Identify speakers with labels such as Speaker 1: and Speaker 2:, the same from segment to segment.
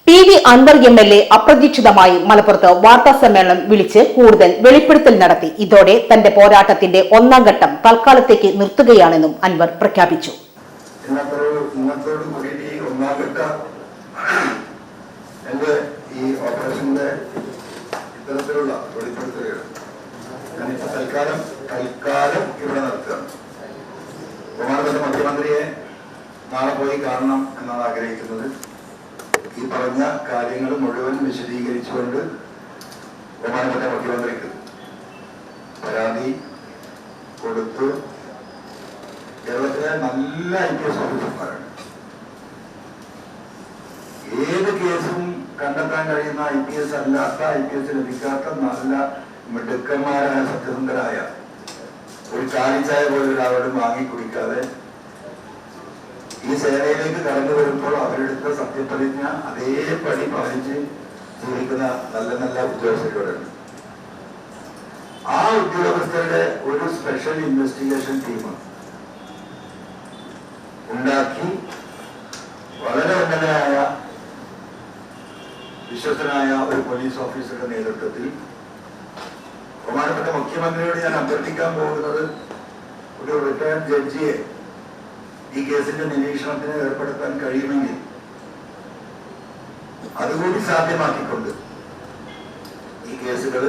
Speaker 1: TV. Anwar MLA അപ്രതീക്ഷിതമായി മലപ്പുറത്ത് വാർത്താസമ്മേളനം വിളിച്ച് കൂടുതൽ വെളിപ്പെടുത്തൽ നടത്തി. ഇതോടെ തന്റെ പോരാട്ടത്തിന്റെ ഒന്നാം ഘട്ടം തൽക്കാലത്തേക്ക് നിർത്തുകയാണെന്നും അൻവർ പ്രഖ്യാപിച്ചു.
Speaker 2: മുഖ്യമന്ത്രിയെ നാളെ പോയി കാണണം എന്നാണ് ആഗ്രഹിക്കുന്നത്. ഈ പറഞ്ഞ കാര്യങ്ങൾ മുഴുവൻ വിശദീകരിച്ചുകൊണ്ട് ബഹുമാനപ്പെട്ട മുഖ്യമന്ത്രിക്ക് പരാതി കൊടുത്തു. കേരളത്തിലെ നല്ല IPS ഓഫീസർമാരാണ്. ഏത് കേസും കണ്ടെത്താൻ കഴിയുന്ന IPS അല്ലാത്ത IPS ലഭിക്കാത്ത നല്ല മിടുക്കന്മാരായ സത്യസന്ധരായ ഒരു കാലിച്ചായ പോലും ഒരാളോടും വാങ്ങി കുടിക്കാതെ ഈ സേനയിലേക്ക് കടന്നു വരുമ്പോൾ അവരെടുത്ത സത്യപ്രതിജ്ഞ അതേപടി പാലിച്ച് ജീവിക്കുന്ന നല്ല നല്ല ഉദ്യോഗസ്ഥരുണ്ട്. ആ ഉദ്യോഗസ്ഥരുടെ ഒരു സ്പെഷ്യൽ ഇൻവെസ്റ്റിഗേഷൻ ടീം ഉണ്ടാക്കി വളരെ ഉന്നതനായ വിശ്വസ്തനായ ഒരു പോലീസ് ഓഫീസറുടെ നേതൃത്വത്തിൽ ബഹുമാനപ്പെട്ട മുഖ്യമന്ത്രിയോട് ഞാൻ അഭ്യർത്ഥിക്കാൻ പോകുന്നത് ഒരു റിട്ടയർഡ് ജഡ്ജിയെ ഈ കേസിന്റെ നിരീക്ഷണത്തിന് ഏർപ്പെടുത്താൻ കഴിയുമെങ്കിൽ അതുകൂടി സാധ്യമാക്കിക്കൊണ്ട് ഈ കേസുകൾ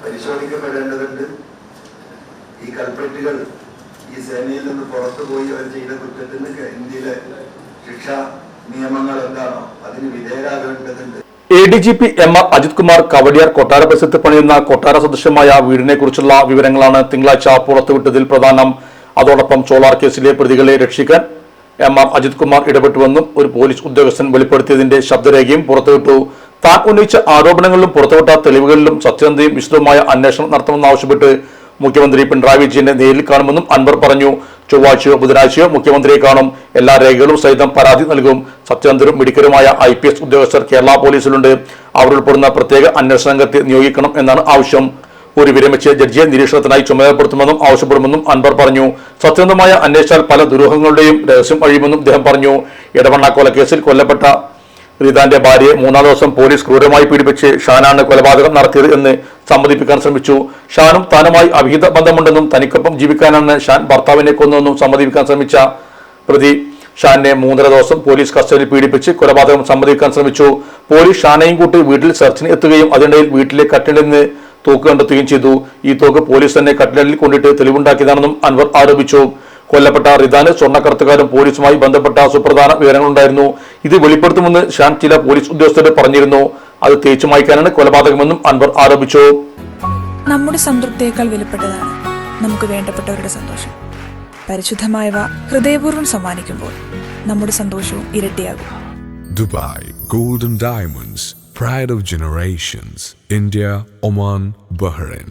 Speaker 2: പരിശോധിക്കപ്പെടേണ്ടതുണ്ട്. ഈ കൽപ്പറ്റുകൾ ഈ സേനയിൽ നിന്ന് പുറത്തുപോയി അവർ ചെയ്ത കുറ്റത്തിന് ഇന്ത്യയിലെ ശിക്ഷാ നിയമങ്ങൾ എന്താണോ അതിന് വിധേയരാകേണ്ടതുണ്ട്.
Speaker 3: ADGP MR അജിത് കുമാർ കവടിയാർ കൊട്ടാര പരിസരത്ത് പണിയുന്ന കൊട്ടാര സദൃശമായ വീടിനെ കുറിച്ചുള്ള വിവരങ്ങളാണ് തിങ്കളാഴ്ച പുറത്തുവിട്ടതിൽ പ്രധാനം. അതോടൊപ്പം ചോളാർ കേസിലെ പ്രതികളെ രക്ഷിക്കാൻ MR അജിത് കുമാർ ഇടപെട്ടുവെന്നും ഒരു പോലീസ് ഉദ്യോഗസ്ഥൻ വെളിപ്പെടുത്തിയതിന്റെ ശബ്ദരേഖയും പുറത്തുവിട്ടു. താൻ ഉന്നയിച്ച ആരോപണങ്ങളിലും പുറത്തുവിട്ട തെളിവുകളിലും സത്യസന്ധയും വിശദമായ അന്വേഷണം നടത്തണമെന്നാവശ്യപ്പെട്ട് മുഖ്യമന്ത്രി പിണറായി വിജയനെ നേരിൽ കാണുമെന്നും അൻവർ പറഞ്ഞു. ചൊവ്വാഴ്ചയോ ബുധനാഴ്ചയോ മുഖ്യമന്ത്രിയെ കാണും. എല്ലാ രേഖകളും സഹിതം പരാതി നൽകും. സത്യസന്ധരും മിടുക്കരുമായ IPS ഉദ്യോഗസ്ഥർ കേരള പോലീസിലുണ്ട്. അവരുൾപ്പെടുന്ന പ്രത്യേക അന്വേഷണ സംഘത്തെ നിയോഗിക്കണം എന്നാണ് ആവശ്യം. ഒരു വിരമിച്ച ജഡ്ജിയെ നിരീക്ഷണത്തിനായി ചുമതലപ്പെടുത്തുമെന്നും ആവശ്യപ്പെടുമെന്നും അൻവർ പറഞ്ഞു. സത്യസന്ധമായ അന്വേഷിച്ചാൽ പല ദുരൂഹങ്ങളുടെയും രഹസ്യം അഴിയുമെന്നും അദ്ദേഹം പറഞ്ഞു. എടവണ്ണ കൊലക്കേസിൽ കൊല്ലപ്പെട്ട റിതാന്റെ ഭാര്യയെ 3-ാം ദിവസം പോലീസ് ക്രൂരമായി പീഡിപ്പിച്ച് ഷാനാണ് കൊലപാതകം നടത്തിയത് എന്ന് സമ്മതിപ്പിക്കാൻ ശ്രമിച്ചു. ഷാനും താനുമായി അവിഹിത ബന്ധമുണ്ടെന്നും തനിക്കൊപ്പം ജീവിക്കാനാണ് ഷാൻ ഭർത്താവിനെ കൊന്നതെന്നും സമ്മതിപ്പിക്കാൻ ശ്രമിച്ച പ്രതി ഷാനെ 3.5 ദിവസം പോലീസ് കസ്റ്റഡിയിൽ പീഡിപ്പിച്ച് കൊലപാതകം സമ്മതിക്കാൻ ശ്രമിച്ചു. പോലീസ് ഷാനെയും കൂട്ടി വീട്ടിൽ സെർച്ചിന് എത്തുകയും അതിനിടയിൽ വീട്ടിലെ കട്ടിലിൽ നിന്ന് തോക്ക് കണ്ടെത്തുകയും ചെയ്തു. ഈ തോക്ക് പോലീസ് തന്നെ കട്ടിലിൽ കൊണ്ടിട്ട് തെളിവുണ്ടാക്കിയതാണെന്നും അൻവർ ആരോപിച്ചു. കൊല്ലപ്പെട്ട റിദാന് സ്വർണ്ണക്കടത്തുകാരും പോലീസുമായി ബന്ധപ്പെട്ട സുപ്രധാന വിവരങ്ങളുണ്ടായിരുന്നു. ഇത് വെളിപ്പെടുത്തുമെന്ന് ഷാൻ ചില പോലീസ് ഉദ്യോഗസ്ഥരെ പറഞ്ഞിരുന്നു. അത് തേച്ചു മായ്ക്കാനാണ് കൊലപാതകമെന്നും അൻവർ ആരോപിച്ചു.
Speaker 4: നമ്മുടെ സംതൃപ്തിയേക്കാൾ വിലപ്പെട്ടതാണ് നമുക്ക് വേണ്ടപ്പെട്ടവരുടെ സന്തോഷം. പരിശുദ്ധമായവ ഹൃദയപൂർവ്വം സമ്മാനിക്കുമ്പോൾ നമ്മുടെ സന്തോഷവും ഇരട്ടിയാകും.
Speaker 5: Dubai golden diamonds, pride of generations, India, Oman, Bahrain.